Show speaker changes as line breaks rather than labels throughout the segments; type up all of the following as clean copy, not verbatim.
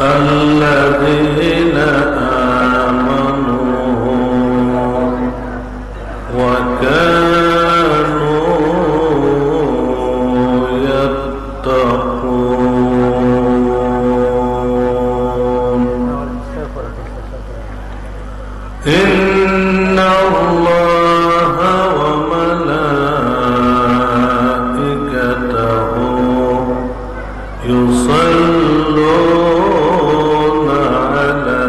الذين آمنوا وكانوا يتقون إن الله وملائكته يصلون على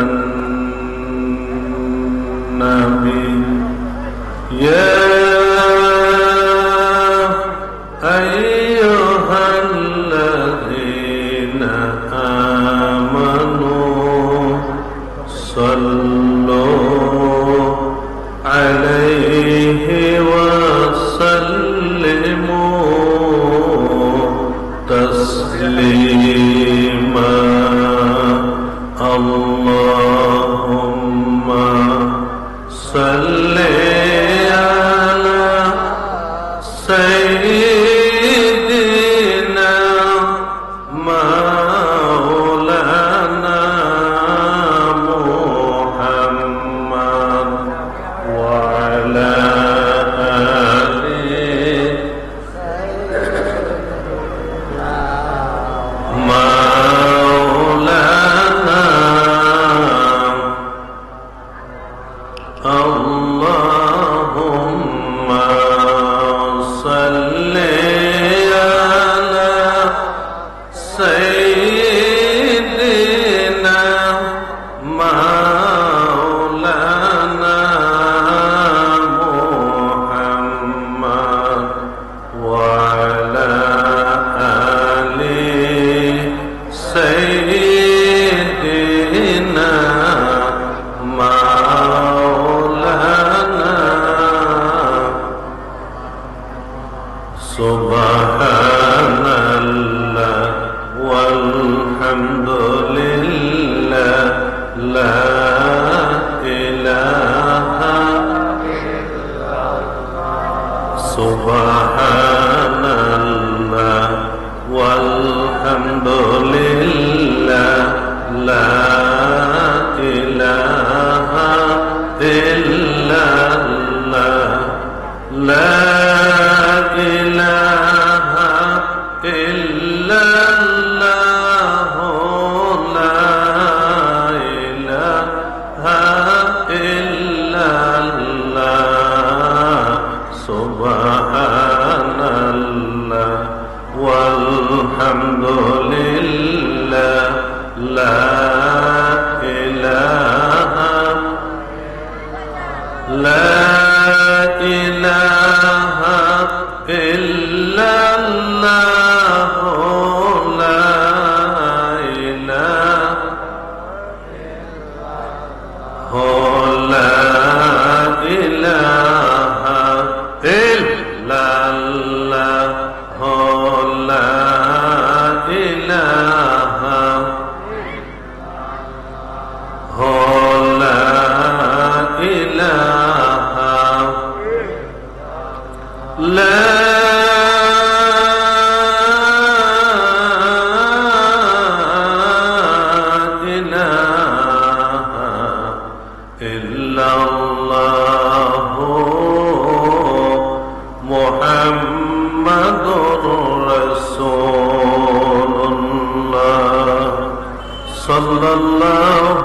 النبي يا أيها الذين آمنوا صلوا عليه وسلموا تسليما اللهم صل على سيدنا مولانا محمد وعلى مولانا اللهم صل على سيدنا مولانا محمد وعلى آل سيدنا مولانا سبحان الله والحمد لله لا إله إلا الله سبحان الله والحمد لله لا إله إلا الله لا إله إلا الله لا إله إلا الله سبحان الله والحمد لله لا إله إلا الله لا إله إلا الله لا إله لا إله لا إلا الله محمد رسول الله صلى الله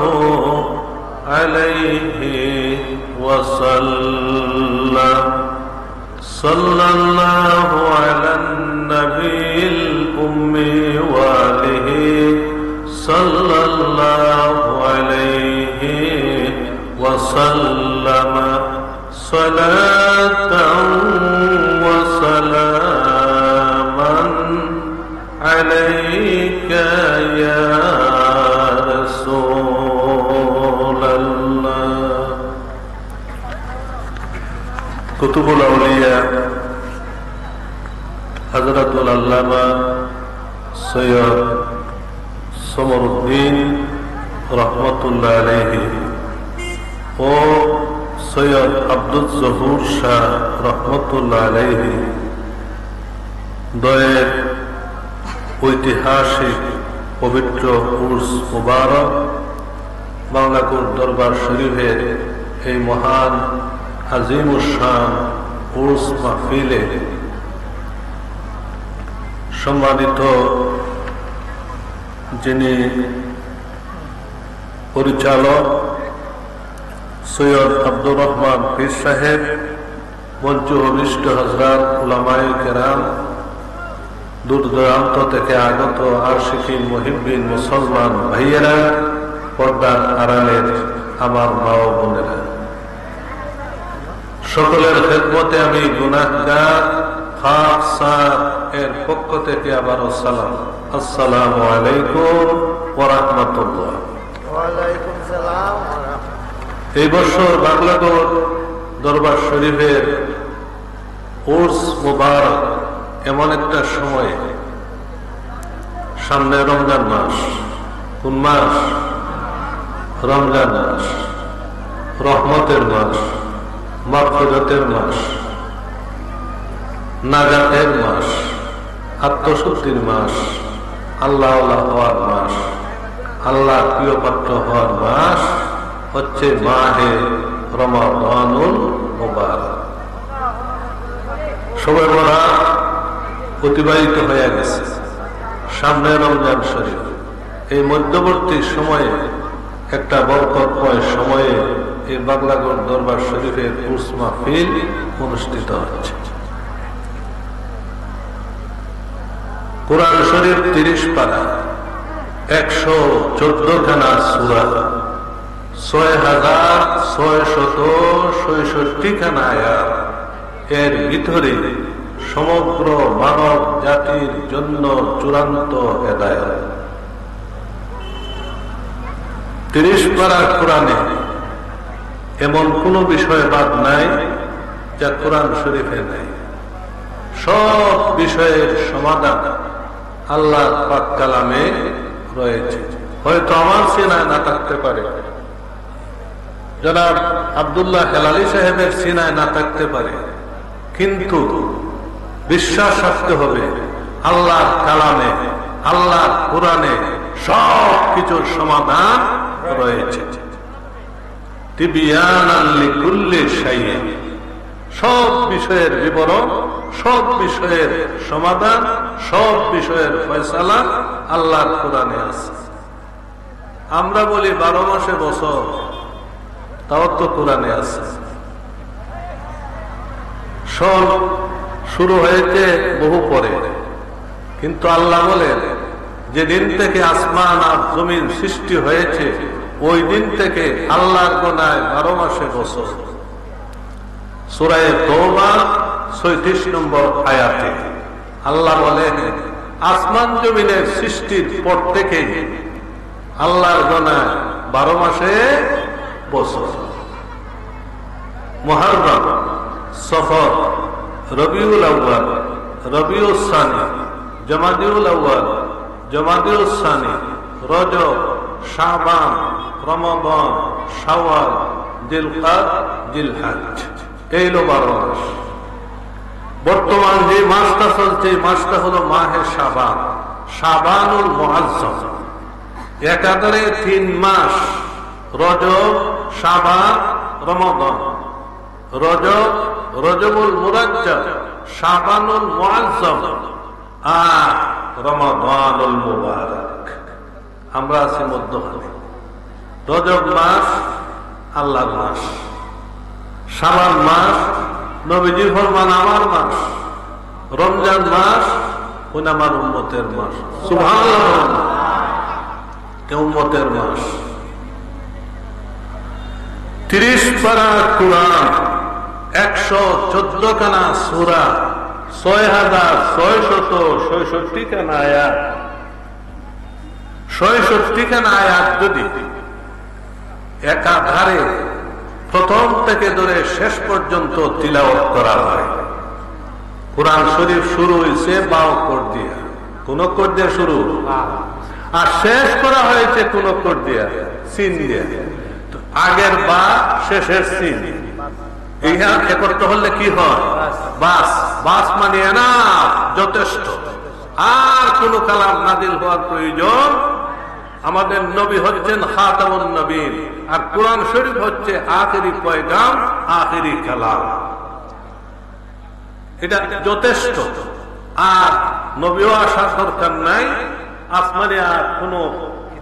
عليه وسلم صلى الله على النبي الأمي وآله صلى الله عليه وسلم صلاة وسلاما عليك يا رسول الله كتب الأولياء حضرة العلامة سيد সমর উদ্দিন রহমতুল্লাহ আলাইহি ও সৈয়দ আব্দুল জহুর শাহ রহমতুল্লাহ আলাইহি দ্বয়ের ঐতিহাসিক পবিত্র উর্স মুবারক বাংলাকোট দরবার শরীফের এই মহান আজিমুশান উর্স মাহফিলে সম্মানিত যিনি পরিচালক সৈয়দ আব্দুর রহমান পীর সাহেব, মঞ্চ অভিষ্ট হযরত উলামায়ে কেরাম, দূর দূরান্ত থেকে আগত আশিকিন মুহিব্বিন মুসলমান ভাইয়েরা, পর্দার আড়ালের আমার মা ও বোনেরা, সকলের খেদমতে আমি গুনাহগার খাসসার এর পক্ষ থেকে আবারও সালাম। আসসালামু আলাইকুম ওয়া রাহমাতুল্লাহ।
ওয়া আলাইকুম সালাম।
এই বছর বাংলাকোট দরবার শরীফের উর্স মুবারক এমন একটা সময়, সামনে রমজান মাস। কোন মাস? রমজান মাস, রহমতের মাস, মাগফিরাতের মাস, নাজাতের মাস, আত্মশুদ্ধির মাস, আল্লাহ হওয়ার মাস, আল্লাহ প্রিয় পাত্র হওয়ার মাস হচ্ছে মাহে রমাদানুল মুবারক। শবে বরাত অতিবাহিত হয়ে গেছে, সামনে রমজান শরীফ। এই মধ্যবর্তী সময়ে একটা বরকতময় সময়ে এই বাংলাকোট দরবার শরীফের উর্স মাহফিল অনুষ্ঠিত হচ্ছে। কোরআন শরীফ 30 পারা, 114 খানা সূরা, 6666 খানা আয়াত, এর ভিতরে সমগ্র মানব জাতির জন্য চূড়ান্ত হেদায়েত। 30 পারা কোরআনে এমন কোন বিষয় বাদ নাই যা কোরআন শরীফে নাই। সব বিষয়ের সমাধান আল্লাহর পাক কালামে রয়েছে। হয়তো আমার সিনায় না থাকতে পারে, জনাব আব্দুল্লাহ হেলালি সাহেবের সিনায় না থাকতে পারে, কিন্তু বিশ্বাস রাখতে হবে আল্লাহর কালামে, আল্লাহর কোরআনে সব কিছুর সমাধান রয়েছে। তিবিয়ানান লিকুল্লি শাইইন, সব বিষয়ের বিবরণ, সব বিষয়ের সমাধান, সব বিষয়ের ফয়সালা আল্লাহর কোরআনে আছে। আমরা বলি 12 মাসে বছর, তাও তো কোরআনে আছে। সব শুরু হয়েছে বহু পরে, কিন্তু আল্লাহ বলেন যেদিন থেকে আসমান আর জমিন সৃষ্টি হয়েছে ওই দিন থেকে আল্লাহর গোনায় 12 মাসে বছর। সূরা তাওবা 36 নম্বর আয়াতে আল্লাহ বলেন আসমান জমিনের সৃষ্টির পর থেকে আল্লাহর গোনায় 12 মাসে বছর। মুহররম, সফর, রবিউল আউয়াল, রবিউল সানি, জমাদিউল আউয়াল, জমাদিউল সানি, রজব, শাবান, রমাদান, শাওয়াল, জিলকাদ, জিলহজ, এই হলো 12 মাস। বর্তমান যে মাসটা চলছে এই মাসটা হলো মাহে শাবান, শাবানুল মুআজ্জম। একাধারে 3 মাস, রজব, শাবান, রমাদান। রজব, রজবুল মুরাজ্জাব, শাবানুল মুআজ্জম, আর রমাদানুল মুবারক। আমরা আছি মধ্যখানে। রজব মাস আল্লাহর মাস, শাবান মাস নবীজির ফরমান আমার মাস, রমজান মাস কোন আমার উম্মতের মাস। সুবহানাল্লাহ, উম্মতের মাস। 30 পারা কোরআন, 114 খানা সূরা, 6666 খানা আয়াত। 66 খানা আয়াত যদি একাধারে প্রথম থেকে ধরে শেষ পর্যন্ত তিলাওয়াত করা হয়। কোরআন শরীফ শুরু হয়েছে বাও কোট দিয়া, কোন কোট দিয়ে শুরু, আর শেষ করা হয়েছে কোন কোট দিয়া, সিন দিয়া। আগের বা শেষের সিন একত্র হলে কি হয়? বাস, বাস মানে না যথেষ্ট। আর কোন কালাম নাজিল হওয়ার প্রয়োজন? আমাদের নবী হচ্ছেন খাতামুন নবীন, আর কোরআন শরীফ হচ্ছে আখেরি পয়গাম, আখেরি কালাম। এটা যথেষ্ট। আর নবীও আসার দরকার নাই, আসমানে আর কোন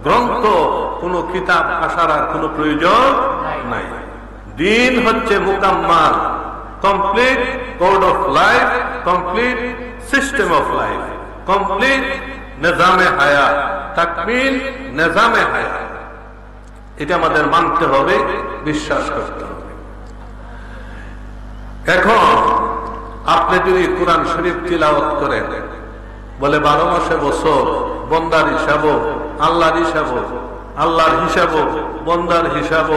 গ্রন্থ, কোন কিতাব আসার আর কোন প্রয়োজন নাই। দিন হচ্ছে মুকাম্মাল, complete code of life, complete system of life, complete নিজামে হায়াত, তাকমিল নিজামে হায়াত। এটা আমাদের মানতে হবে, বিশ্বাস করতে হবে। এখন আপনি যদি কোরআন শরীফ তিলাওয়াত করেন, বলে 12 মাসে বছর, বন্দার হিসাব, আল্লাহর হিসাব, আল্লাহর হিসাব, বন্দার হিসাব,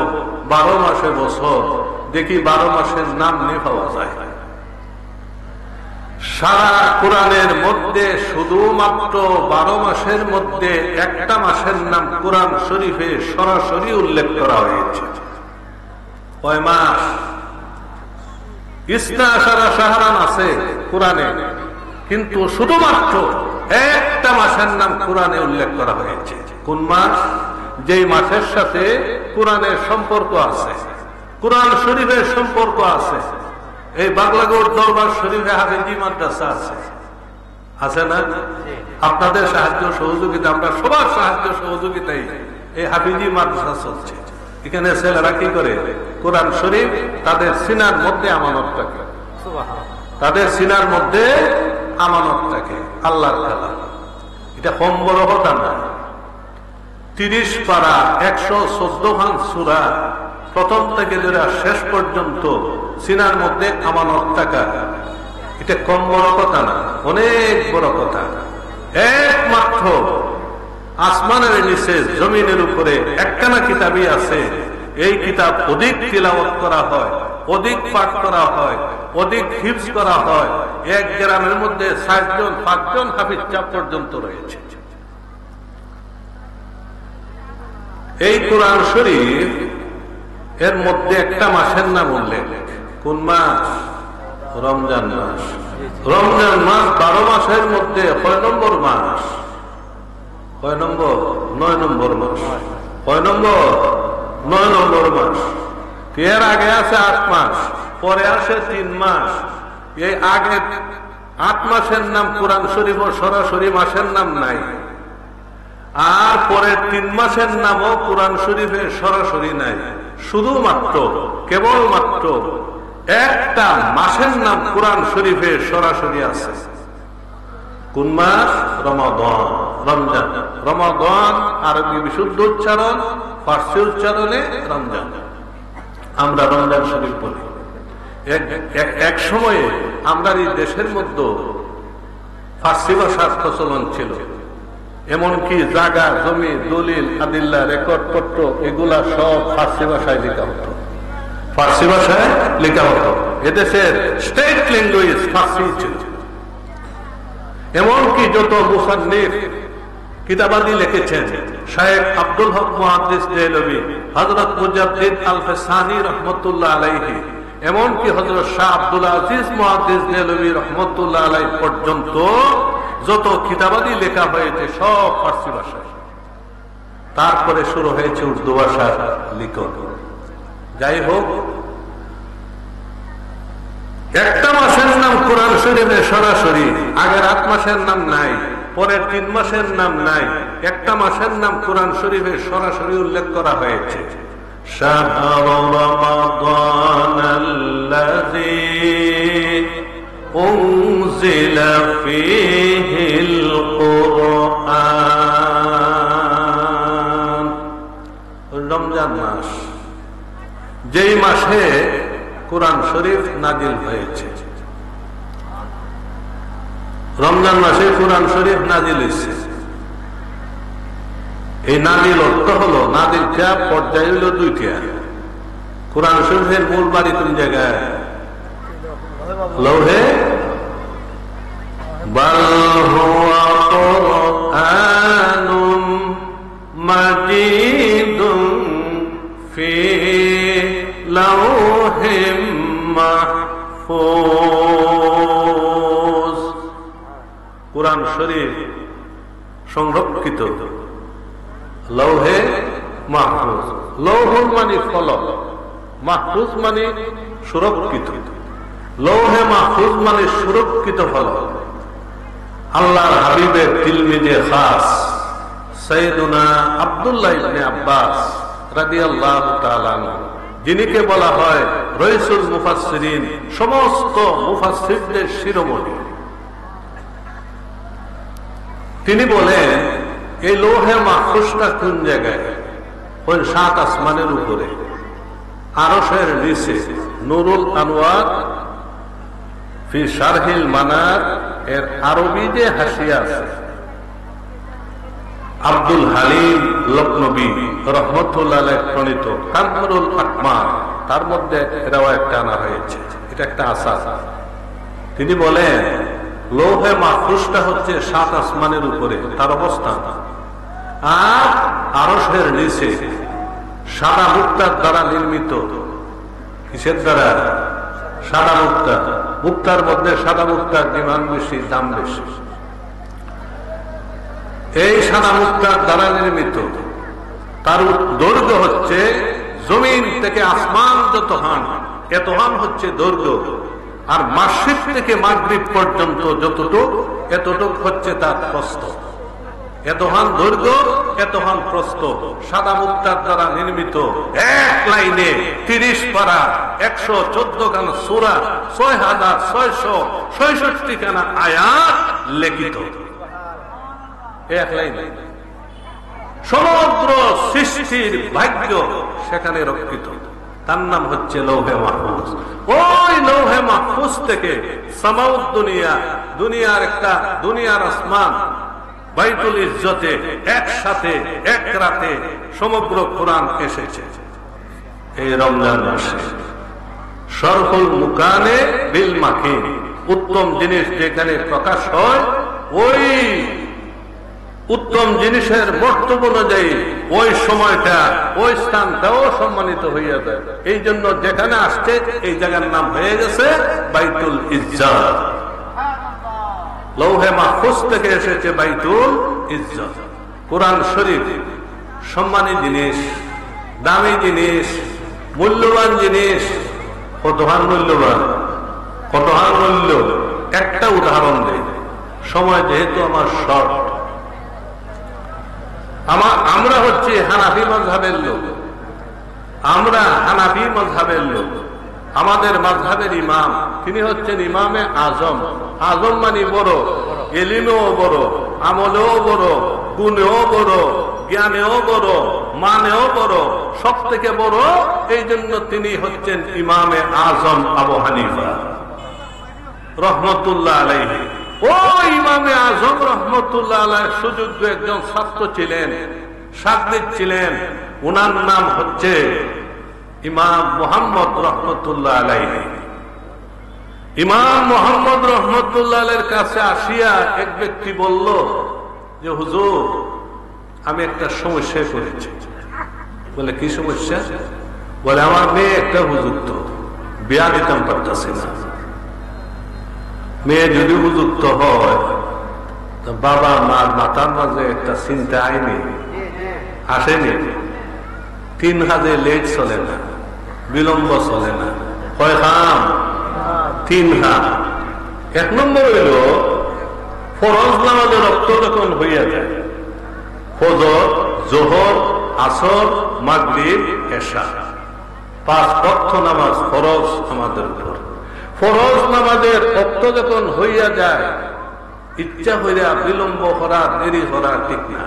12 মাসে বছর, দেখি 12 মাসের নাম নিয়ে পাওয়া যায়। সারা কোরআনের মধ্যে শুধুমাত্র 12 মাসের মধ্যে একটা মাসের নাম কোরআন শরীফে সরাসরি উল্লেখ করা হয়েছে। কয় মাস? ইসনা আশারা শাহরান আছে কোরআনে, কিন্তু শুধুমাত্র একটা মাসের নাম কোরআনে উল্লেখ করা হয়েছে। কোন মাস? যেই মাসের সাথে কোরআনের সম্পর্ক আছে, কোরআন শরীফের সম্পর্ক আছে। এই বাগলাগড় দরবার শরীফে হাফেজি মাদ্রাসা আছে, আছে না? আপনাদের সাহায্য সহযোগিতা, আমরা সবার সাহায্য সহযোগিতাই এই হাফেজি মাদ্রাসা চলছে। এখানে ছেলেরা কি করে? কোরআন শরীফ তাদের সিনার মধ্যে আমানত থাকে, তাদের সিনার মধ্যে আমানত থাকে, আল্লাহর কালাম। এটা কম বড় কথা না। 30 পারা 114 খান সূরা, প্রথম থেকে ধরে শেষ পর্যন্ত সিনার মধ্যে আমানত থাকা, এটা কম বড় কথা না, অনেক বড় কথা। একমাত্র আসমানের নিচে জমিনের উপরে একখানা কিতাবই আছে। এই কিতাব অধিক তিলাওয়াত করা হয়, অধিক পাঠ করা হয়, অধিক হিফজ করা হয়। এক গ্রামের মধ্যে 4 জন 5 জন হাফিজ চাপ পর্যন্ত রয়েছে। এই কোরআন শরীফ এর মধ্যে একটা মাসের নাম উল্লেখ। কোন মাস? রমজান মাস। রমজান মাস 12 মাসের মধ্যে কয় নম্বর মাস? কয় নম্বর? 9 নম্বর মাস। কয় নম্বর? 9 নম্বর মাস। এর আগে আছে 8 মাস, পরে আসে 3 মাস। এই আগে 8 মাসের নাম কোরআন শরীফ সরাসরি মাসের নাম নাই, আর পরের 3 মাসের নামও কোরআন শরীফের সরাসরি নাই। শুধুমাত্র কেবলমাত্র একটা মাসের নাম কোরআন শরীফের সরাসরি আছে। কোন মাস? রমাদান, রমজান। রমাদান আরবি বিশুদ্ধ উচ্চারণ, ফার্সি উচ্চারণে রমজান। আমরা রমজান শরীফ বলি। এক সময়ে আমরা এই দেশের মধ্যে ফার্সি ভাষার প্রচলন ছিল। এমনকি জায়গা, জমি, দলিল, আদিল্লা, রেকর্ড পত্র এগুলা সব ফার্সি ভাষায় লেখা হতো, ফার্সি ভাষায় লেখা হতো। এদেশের স্টেট ল্যাঙ্গুয়েজ ফার্সি ছিল। এমনকি যত মুসান্নিফ কিতাবাদি লিখেছেন, শায়েখ আব্দুল হক মুহাদ্দিস দেহলভী, হযরত মুজাদ্দিদ আল ফসানি রহমতুল্লাহ আলাইহি, এমনকি হযরত শাহ আব্দুল আজিজ মুহাদ্দিস দেহলভী রহমতুল্লাহ আলাইহি পর্যন্ত যত কিতাবাদি লেখা হয়েছে সব ফার্সি ভাষায়। তারপরে শুরু হয়েছে উর্দু ভাষার লিখন। যাই হোক, একটা মাসের নাম কোরআন শরীফে সরাসরি, আগের 8 মাসের নাম নাই, পরের 3 মাসের নাম নাই। একটা মাসের নাম কোরআন শরীফে সরাসরি উল্লেখ করা হয়েছে। শাহরু রমাদানাল্লাযী উনজিলা ফীহিল কুরআন। রমজান মাস, যেই মাসে কোরআন শরীফ নাজিল হয়েছে। রমজান মাসে কোরআন শরীফ নাজিল হয়েছে। এই নাজিল অর্থ হলো, নাজিল পর্যায় হলো 2টা। কোরআন শরীফের মূল বাড়ি কোন জায়গায়? লৌহে বাল হুয়া কুরআনুম মাজিদুন ফি লাউহিম মাহফুজ। কোরআন শরীফ সংরক্ষিত লৌহে মাহফুজ। লৌহুল মানে ফলক, মাহফুজ মানে সুরক্ষিত। লৌহে মাহফুজ মানে সুরক্ষিত ফলক। আল্লাহর হাবিবের তিলমিজে খাস সৈয়দুনা আব্দুল্লাহ ইবনে আব্বাস রাদিয়াল্লাহু তাআলা আনহু, যিনিকে বলা হয় রইসুল মুফাসসিরিন, সমস্ত মুফাসসিরদের শিরোমণি, তিনি বলেন এই লৌহে মাহফুজটা কোন জায়গায়? ওই 7 আসমানের উপরে, আরশের নিচে। নুরুল আনওয়ার ফি শারহিল মানার এর আরবি যে হাসিয়া আছে, আব্দুল হালিম লখনবী রহমতুল্লাহ আলাইহি প্রণীত কামরুল আকমাল, তার মধ্যে রিওয়ায়াতটা আনা হয়েছে। এটা একটা আসাস। তিনি বলেন লৌহে মাহফুজটা হচ্ছে 7 আসমানের উপরে তার অবস্থান, আর আরশের নিচে সাদা মুক্তার দ্বারা নির্মিত। কিসের দ্বারা? সাদা মুক্তা। মুক্তার মধ্যে সাদা মুক্তার ডিমান্ড বেশি, দাম বেশি। এই সাদা মুক্তার দ্বারা নির্মিত, তার দৈর্ঘ্য হচ্ছে জমিন থেকে আসমান যত হান, এত হান হচ্ছে দৈর্ঘ্য। আর মাসরিক থেকে মাগরিব পর্যন্ত যতটুক, এতটুক হচ্ছে তার প্রস্থ। এত হান দৈর্ঘ্য, এত হান প্রস্থ, সাদা মুক্তার দ্বারা নির্মিত। এক লাইনে 30 পারা, 114 খানা সূরা, 6666 খানা আয়াত লিখিত এক লাইনে। সমগ্র সৃষ্টির ভাগ্য সেখানে রক্ষিত। তার নাম হচ্ছে লৌহে মাহফুজ। ওই লৌহে মাহফুজ থেকে সামাউদ দুনিয়া, দুনিয়ার একটা দুনিয়ার আসমান বাইতুল ইজ্জতে একসাথে এক রাতে সমগ্র কোরআন এসেছে এই রমজান মাসে। শরফুল মুকানে বিল মাকিন, উত্তম জিনিস যেখানে প্রকাশ হয়, ওই উত্তম জিনিসের মর্তব্য অনুযায়ী ওই সময়টা, ওই স্থানটাও সম্মানিত হইয়া যায়। এই জন্য যেখানে আসছে এই জায়গার নাম হয়ে গেছে বাইতুল ইজ্জত। লৌহে মাহফুজ থেকে এসেছে বাইতুল ইজ্জত। কোরআন শরীফ সম্মানী জিনিস, দামি জিনিস, মূল্যবান জিনিস। কতহান মূল্যবান, কতহান মূল্য। একটা উদাহরণ দেই, সময় যেহেতু আমার শর্ট। আমরা হচ্ছে হানাফি মাযহাবের লোক, আমরা হানাফি মাযহাবের লোক। আমাদের মাযহাবের ইমাম, তিনি হচ্ছেন ইমামে আজম। আজম মানে বড়, এলিমেও বড়, আমলেও বড়, গুণেও বড়, জ্ঞানেও বড়, মানেও বড়, সব থেকে বড়। এই জন্য তিনি হচ্ছেন ইমামে আজম আবু হানিফা রহমতুল্লাহ আলাইহি। ও ইমামে আজম রহমতুল্লাহ আলাইহির সুযোগ্য একজন ছাত্র ছিলেন, শাগির্দ ছিলেন। ওনার নাম হচ্ছে ইমাম মুহাম্মদ রহমতুল্লাহ আলাইহি। ইমাম মুহাম্মদ রহমতুল্লাহ আলাইহির কাছে আসিয়া এক ব্যক্তি বলল যে হুজুর, আমি একটা সমস্যায় পড়েছি। বলে কি সমস্যা? বলে আমার মেয়ে একটা হুজুক্ত, বিয়া দিতাম পারতাছি না। মেয়ে যদি উপযুক্ত হয়, বাবা মার মাথার মাঝে একটা চিন্তা আইনি আসেনি। 3 হাজে লেট চলে না, বিলম্ব চলে না। কয় কাম? 3 হাত। 1 নম্বর হইল ফরজ নামাজের রক্ত যখন হইয়া যায়, ফজর, জোহর, আসর, মাগরিব, এশা, 5 ওয়াক্ত নামাজ ফরজ আমাদের উপর। ফরজ নামাজের রক্ত যখন হইয়া যায়, ইচ্ছা হইয়া বিলম্ব করা, দেরি করা ঠিক না।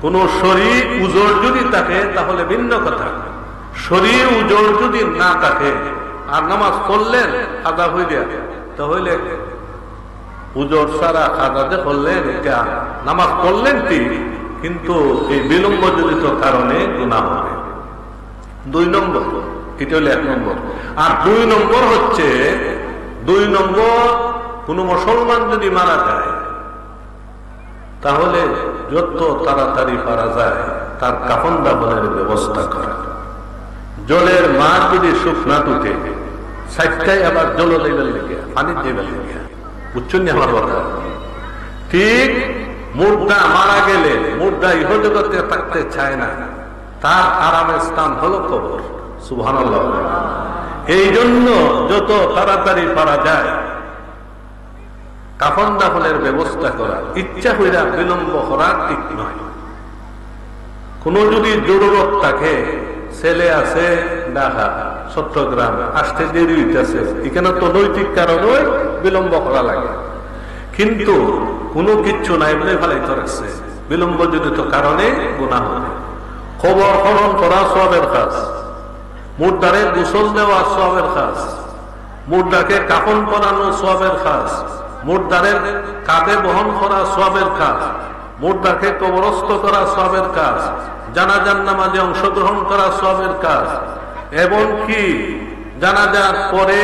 কোন শরীর উজোর যদি থাকে তাহলে ভিন্ন কথা। শরীর উজোর যদি না থাকে আর নামাজ পড়লেন কাজা হইয়া, তাহলে উজোর সারা কাজা যে করলেন, এটা নামাজ পড়লেন ঠিক, কিন্তু এই বিলম্ব জনিত কারণে গুনাহ হবে। 2 নম্বর, এটা হলো 1 নম্বর। আর 2 নম্বর হচ্ছে, 2 নম্বর কোন মুসলমান যদি মারা যায়, তাহলে যত তাড়াতাড়ি পারা যায় তার কাফন দাফনের ব্যবস্থা করা। জলের মাছ যদি শুকনা টুটে, 7টায় আবার জল দেবেন লেগে, পানি দেবেন লেগে, বুঝছেন না আমার কথা? ঠিক মুর্দা মারা গেলে মুর্দা ইহজগতে থাকতে চায় না, তার আরামের স্থান হলো কবর। সুবহানাল্লাহ। এই জন্য যত তাড়াতাড়ি পারা যায় কাফন দাফনের ব্যবস্থা করা, ইচ্ছা হইরা বিলম্ব করা ঠিক নয়। কোন যদি জরুরত থাকে, ছেলে আছে ঢাকা চট্টগ্রাম আসতে দেরি হইতেছে, এখানে তো নৈতিক কারণে বিলম্ব করা লাগে, কিন্তু কোনো কিচ্ছু নাই বলে ফেলাইতে রাখছে, বিলম্ব জনিত কারণে গুনাহ হবে। খবর খনন করা সওয়াবের কাজ, মুর্দারে গোসল দেওয়া সওয়াবের কাজ, মুর্দাকে কাফন পরানো সওয়াবের কাজ, মুর্দারের কাঁধে বহন করা সওয়াবের কাজ, মুর্দাকে কবরস্থ করা সওয়াবের কাজ, জানাজার নামাজে অংশগ্রহণ করা সওয়াবের কাজ, এবং কি জানাজার পরে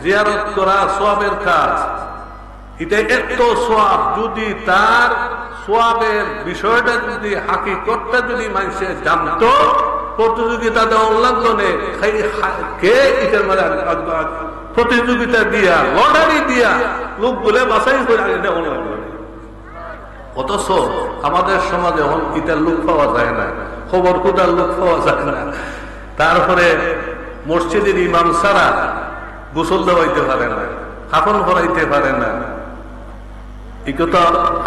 জিয়ারত করা সওয়াবের কাজ। এটা এত সওয়াব, যদি তার সওয়াবের বিষয়টা যদি হাকিকতটা যদি মানুষে জানতো, প্রতিযোগিতা দেওয়ার লাগনে কে এটার মানে প্রতিযোগিতা দিয়া লটারি দিয়া লোক বলে বাছাই করে নেওয়া লাগবে। অথচ আমাদের সমাজে এখন ইটার লোক পাওয়া যায় না, খবর কোথার লোক পাওয়া যায় না। তারপরে মসজিদের ইমাম ছাড়া গোসল দেওয়াইতে পারে না, কাফন করাইতে পারে না। এই কথা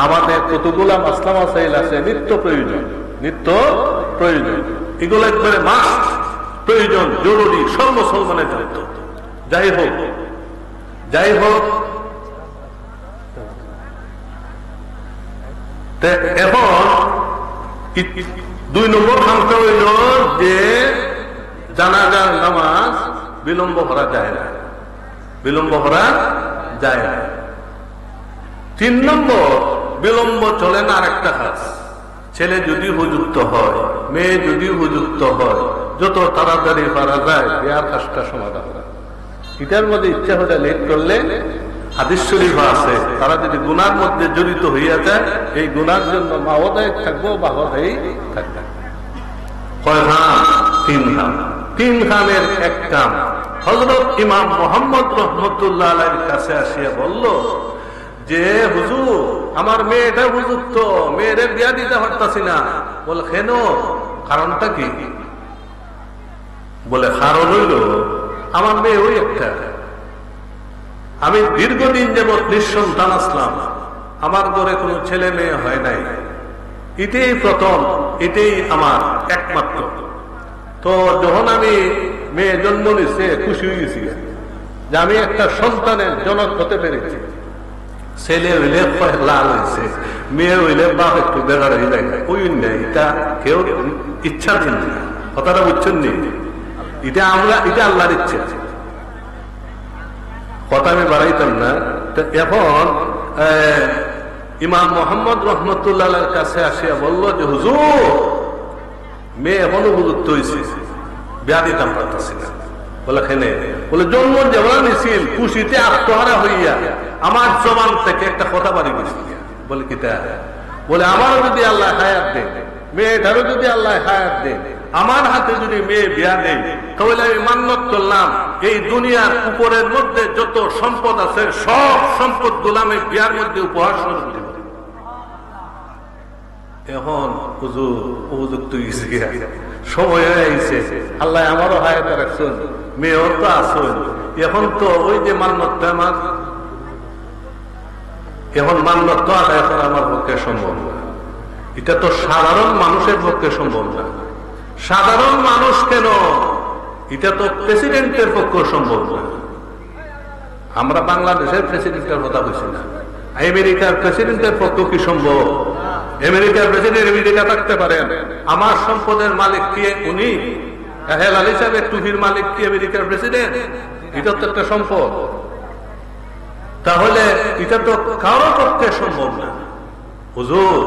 আমাদের কতগুলা মাসলা মাসাইল আছে নিত্য প্রয়োজন, নিত্য প্রয়োজন, এগুলো একবারে মাস্ট প্রয়োজন, জরুরি, সব মুসলমানের দায়িত্ব। যাই হোক যাই হোক, এখন 2 নম্বর খামটা হইল যে জানাজার নামাজ বিলম্ব করা যায় না, বিলম্ব করা যায় না। 3 নম্বর, বিলম্ব চলে না আরেকটা কাজ, ছেলে যদি উপযুক্ত হয়, মেয়ে যদি উপযুক্ত হয়, যত তাড়াতাড়ি পারা যায় বিয়ার কাজটা সমাধান করা। এটার মধ্যে ইচ্ছা হলে লেট করলে হাদিস শরীফ আছে, তারা যদি গুনার মধ্যে জড়িত হইয়া যায়, এই গুনার জন্য মাও দায়ী থাকবো, বাবা দায়ী থাকবে। কয় কাম? 3 কাম। 3 কামের এক কাম। হযরত ইমাম মুহাম্মদ রাহমাতুল্লাহ আলাইহির কাছে আসিয়া বলল যে হুজুর, আমার মেয়েটা উপযুক্ত, মেয়ের বিয়া দিতে পারতাছি না। বলে কেন? কারণটা কি? বলে কারণ হইল আমার মেয়ে ওই একটা, আমি দীর্ঘদিন যাবৎ নিঃসন্তান আসলাম, আমার ঘরে কোনো ছেলে মেয়ে হয় নাই, এটাই প্রথম, এটাই আমার একমাত্র। তো যখন আমি মেয়ে জন্ম নিচ্ছে খুশি হয়ে গেছি যে আমি একটা সন্তানের জনক হতে পেরেছি। ছেলে হইলে লাল হয়েছে, মেয়ে হইলে বাপ একটু বেড়ার হয়ে যায়, ওই নেই, এটা কেউ ইচ্ছা দিন না, কথাটা বুঝছেন নি? এটা আমরা, এটা আল্লাহর ইচ্ছা, কথা আমি বাড়াইতাম না। এখন ইমাম মুহাম্মদ রাহমাতুল্লাহ আলাইহির কাছে আসিয়া বলল যে হুজুর, মেয়ে এখনো উপযুক্ত হয়েছে, বিয়া দিতাম পারতেছি না। বলে কেনে? বলে জন্ম যেমন নিছিল খুশিতে আত্মহারা হইয়া আমার জবান থেকে একটা কথা বাড়ি গেছিল। বলে কিতা? বলে আমারও যদি আল্লাহ হায়াত দেন, মেয়েটারও যদি আল্লাহ হায়াত দেন, আমার হাতে যদি মেয়ে বিয়া দেন, তাহলে আমি মান্যত করলাম এই দুনিয়ার উপরের মধ্যে যত সম্পদ আছে সব সম্পদ গুলো আমি বিয়ার মধ্যে উপহার স্বরূপ দেব। এখন হুজুর উপযুক্ত সময় হয়ে আইছে, আল্লাহ আমারও হায়াত রাখছেন, মেয়েও তো আসুন, এখন তো ওই যে মান্যতটা আমার, এখন মান্যত আদায় করা আমার পক্ষে সম্ভব না। এটা তো সাধারণ মানুষের পক্ষে সম্ভব না। সাধারণ মানুষ কেন, এটা তো প্রেসিডেন্টের পক্ষে সম্ভব না। আমরা বাংলাদেশের প্রেসিডেন্টের কথা বলছি না, আমেরিকার প্রেসিডেন্টের পক্ষে কি সম্ভব? আমেরিকার প্রেসিডেন্ট আমেরিকা থাকতে পারেন, আমার সম্পদের মালিক কি উনি? হেলাল হিসাবে টুপির মালিক কি আমেরিকার প্রেসিডেন্ট? এটা তো একটা সম্পদ। তাহলে এটা তো কারো পক্ষে সম্ভব না হুজুর।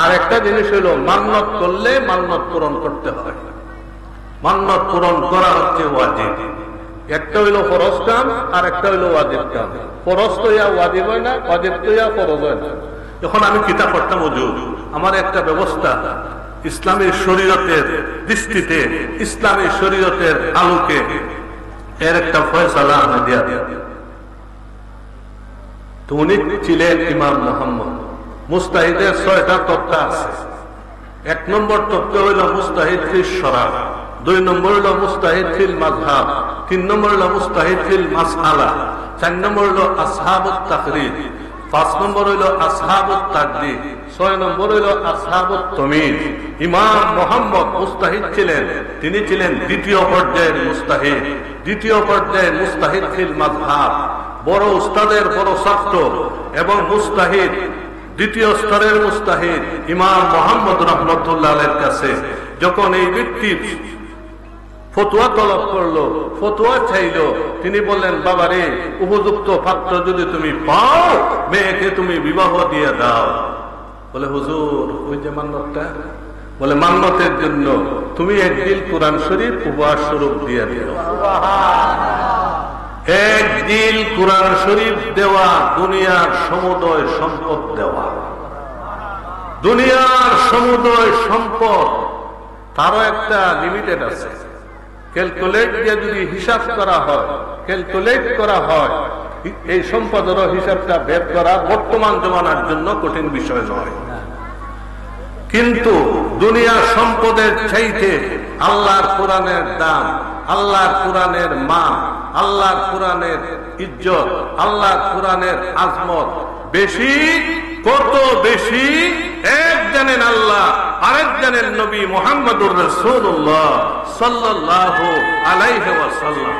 আর একটা জিনিস হলো, মান্যত করলে মান্যত পূরণ করতে হয়। মান্যত পূরণ করা হচ্ছে ওয়াজিব। একটা হইলো ফরজ কাম, আর একটা হইলো ওয়াজিব কাম। ফরজ তো ইয়া ওয়াজিব হয় না, ওয়াজিব তো ইয়া ফরজ হয় না। যখন আমি কিতাব পড়তাম হুজুর, আমার একটা ব্যবস্থা ইসলামী শরীয়তের দৃষ্টিতে, ইসলামী শরীয়তের আলোকে এর একটা ফয়সালা আমি দিয়া দিয়া। তো উনি ছিলেন ইমাম মুহাম্মদ। মুস্তাহিদের 6টা তত্ত্ব আছে। 1 নম্বর তত্ত্ব হইল মুস্তাহিদ ফিল শরা, 2 নম্বর হইল মুস্তাহিদ ফিল মাযহাব, 3 নম্বর হইল মুস্তাহিদ ফিল মাসআলা, 4 নম্বর হইল আসহাবুত তাকরির, 5 নম্বর হইল আসহাবুত তাকদির, 6 নম্বর হইল আসহাবুত তামিজ। ইমাম মুহাম্মদ মুস্তাহিদ ছিলেন, তিনি ছিলেন দ্বিতীয় পর্যায়ের মুস্তাহিদ। দ্বিতীয় পর্যায়ের মুস্তাহিদ ফিল মাযহাব, বড় উস্তাদের বড় ছাত্র এবং মুস্তাহিদ, দ্বিতীয় স্তরের মুস্তাহিদ ইমাম মুহাম্মদ রাহমাতুল্লাহ আলাইহির কাছে যখন এই ব্যক্তি ফতোয়া তলব করলো, ফতোয়া চাইলো, তিনি বললেন, বাবা রে, উপযুক্ত পাত্র যদি তুমি পাও, মেয়েকে তুমি বিবাহ দিয়ে দাও। বলে, হুজুর, ওই যে মান্যতটা, বলে, মান্যতের জন্য তুমি একদিন কোরআন শরীফ উপহার স্বরূপ দিয়ে দিও। একদিন কোরআন শরীফ দেওয়া দুনিয়ার সমুদয় সম্পদ দেওয়া। দুনিয়ার সমুদয় সম্পদ তারও একটা লিমিটেড আছে। ক্যালকুলেট দিয়ে যদি হিসাব করা হয়, ক্যালকুলেট করা হয়, এই সম্পদেরও হিসাবটা বের করা বর্তমান জমানার জন্য কঠিন বিষয় নয়। কিন্তু দুনিয়ার সম্পদের চাইতে আল্লাহর কোরআনের দাম, আল্লাহর কোরআনের মান, আল্লাহর কোরআনের ইজ্জত, আল্লাহর কোরআনের আজমত বেশি। কত বেশি? এক জানেন আল্লাহ, আরেক জানেন নবী মুহাম্মদুর রাসূলুল্লাহ সাল্লাল্লাহু আলাইহি ওয়াসাল্লাম।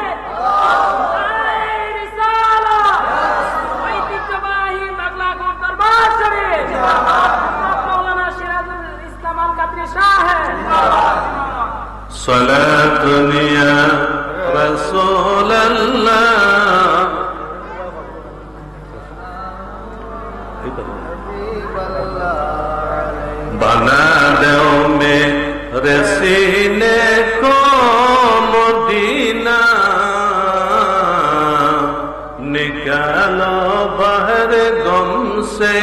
সালাতুন ইয়া রাসূলুল্লাহ, बना दो मेरे सीने को मदीना, निकालो बहर गम से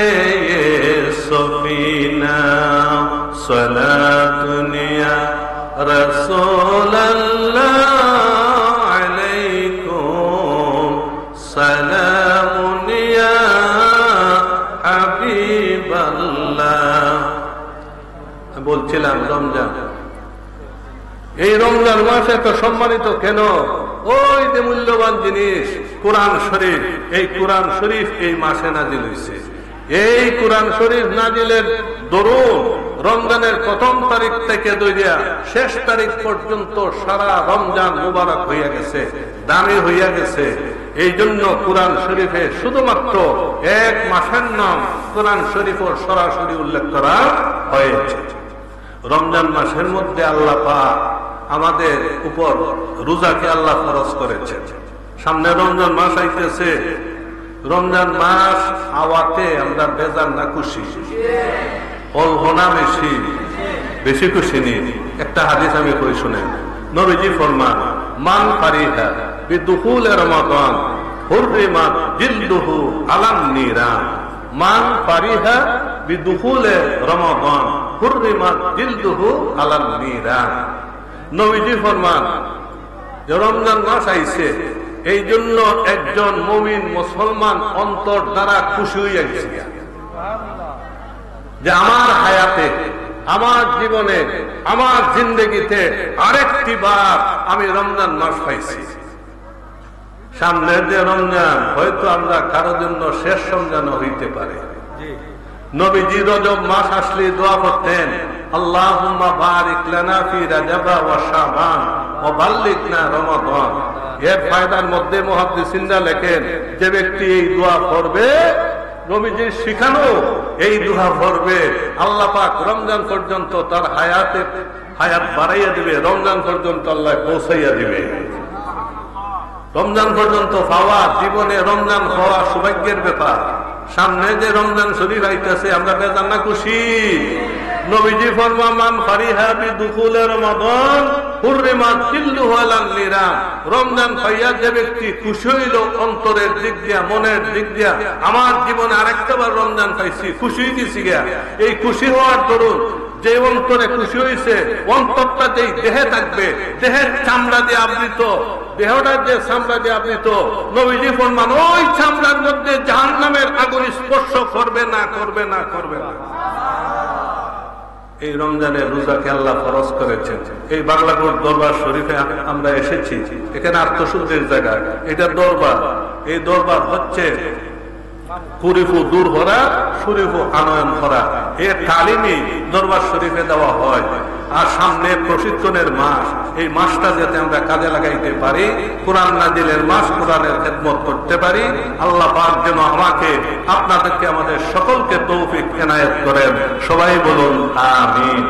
ये सफीना, सलातुन या रसूल अल्लाह अलैकुम, सलामुन या হাবিব আল্লাহ। বলছিলাম রমজান, এই রমজান মাস এত সম্মানিত কেন? ওই যে মূল্যবান জিনিস কোরআন শরীফ, এই কোরআন শরীফ এই মাসে নাজিল হয়েছে। এই কোরআন শরীফ নাজিলের দরুন রমজানের 1ম তারিখ থেকে ধরিয়া শেষ তারিখ পর্যন্ত সারা রমজান মুবারক হইয়া গেছে, দামি হইয়া গেছে। এই জন্য কোরআন শরীফে শুধুমাত্র এক মাসের নাম কোরআন শরীফের সরাসরি উল্লেখ করা হয়েছে। রমজান মাসের মধ্যে আল্লাহ পাক আমাদের উপর রোজাকে আল্লাহ ফরজ করেছেন। সামনে রমজান মাস আইতেছে। রমজান মাস আওয়াতে আমরা বেজার না খুশি? অল্প না বেশি? বেশি খুশি নেই। একটা হাদিস আমি কই শুনেন। নবীজি ফরমান, মান ফারিহা বিদুখুল রমাদান হুররিমাত জিলদুহু আলান নিরান। মান ফারিহা বিদুখুল রমাদান হুররিমাত জিলদুহু আলান নিরান। নবীজি ফরমান, যে রমজান মাস আইছে, এই জন্য একজন মুমিন মুসলমান অন্তর দ্বারা খুশি হইয়া গেছে যে আমার হায়াতে, আমার জীবনে, আমার জিন্দগিতে আরেকটি বার আমি রমজান মাস পাইছি। সামনের যে রমজান হয়তো আমরা কারোর জন্য শেষ রমজান হইতে পারে। নবীজি রজব মাস আসলে দোয়া করতেন, আল্লাহুম্মা বারিক লানা ফি রাজাব ওয়া শাবান ওয়া বাল্লিগনা রমাদান। এর ফায়দার মধ্যে মুহাদ্দিসিনরা লেখেন, যে ব্যক্তি এই দোয়া করবে, নবীজির শিখানো এই দোয়া করবে, আল্লাহ পাক রমজান পর্যন্ত তার হায়াত বাড়াইয়া দিবে, রমজান পর্যন্ত আল্লাহ পৌঁছাইয়া দিবে। রমজান পর্যন্ত পাওয়া, জীবনে রমজান হওয়া সৌভাগ্যের ব্যাপার। সামনে যে রমজান শরীফ আইতেছে, আমরা বেজার না খুশি? নবীজি ফরমান, মান ফারিহা বিদুখুল রমাদান হুররিমাত জিলদুহু আলান নিরান। রমজান পাইয়া যে ব্যক্তি খুশি হইল অন্তরের দিক দিয়া, মনের দিক দিয়া, আমার জীবনে আরেকটা বার রমজান পাইছি, খুশি হইতেছি গিয়া। এই খুশি হওয়ার দরুন যে অন্তরে খুশি হয়েছে, অন্তরটা যেই দেহে থাকবে, দেহের চামড়া দিয়ে আবৃত, দেহটার যে চামড়া দিয়ে আপনি তো নবীজি ফরমান ওই চামড়ার মধ্যে জাহান্নামের আগুন স্পর্শ করবে না, করবে না, করবে না। এই রমজানে রোজাকে আল্লাহ ফরজ করেছেন। এই বাংলাকোট দরবার শরীফে আমরা এসেছি, এখানে আত্মশুদ্ধির জায়গা, এটা দরবার। এই দরবার হচ্ছে কুরিফু দূর করা, শরীফু আনয়ন করা, এর তালিমই দরবার শরীফে দেওয়া হয়। আর সামনে প্রশিক্ষণের মাস, এই মাসটা যাতে আমরা কাজে লাগাইতে পারি, কোরআন নাজিলের মাস, কোরআনের খেদমত করতে পারি। আল্লাহ পাক যেন আমাকে, আপনাদেরকে, আমাদের সকলকে তৌফিক এনায়েত করেন। সবাই বলুন আমিন।